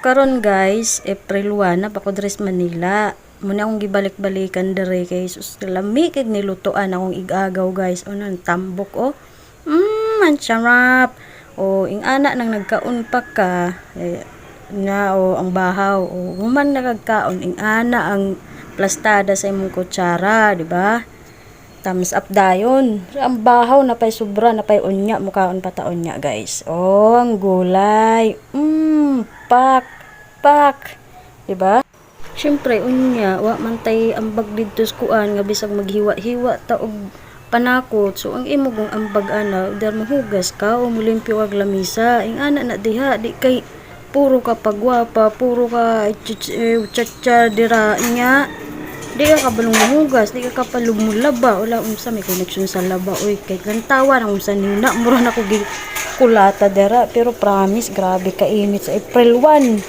Karon guys, April 1 na pa ko dres Manila. Muna akong gibalik-balikan dere kay sus lami kay nilutoan akong igagaw guys. O nang tambok oh. Ang sarap. O ing ana nang nagkaon pa ka na o ang bahaw o human nagkaon ing ana ang plastada sa imong kutsara, di ba? Thumbs up dayon. Ang bahaw na pay sobra na pay unya mukaon pa ta unya guys. Oh, ang gulay. Pak. Diba? Syempre unya wa man tay ambag didto sa kuan nga bisag maghiwa-hiwa ta og panakot. So ang imo kung ambag ana, dar mahugas ka o mulimpyo kag lamisa. Ing ana na diha di kay puro ka pagwapa, puro ka chacha dira nya. Di ka kabalong mahugas, di ka kapalumulaba. Wala unsa may connection sa laba. Uy, kay kantawa nang unsa nina mura na ko kulata dira pero promise grabe ka init sa April 1.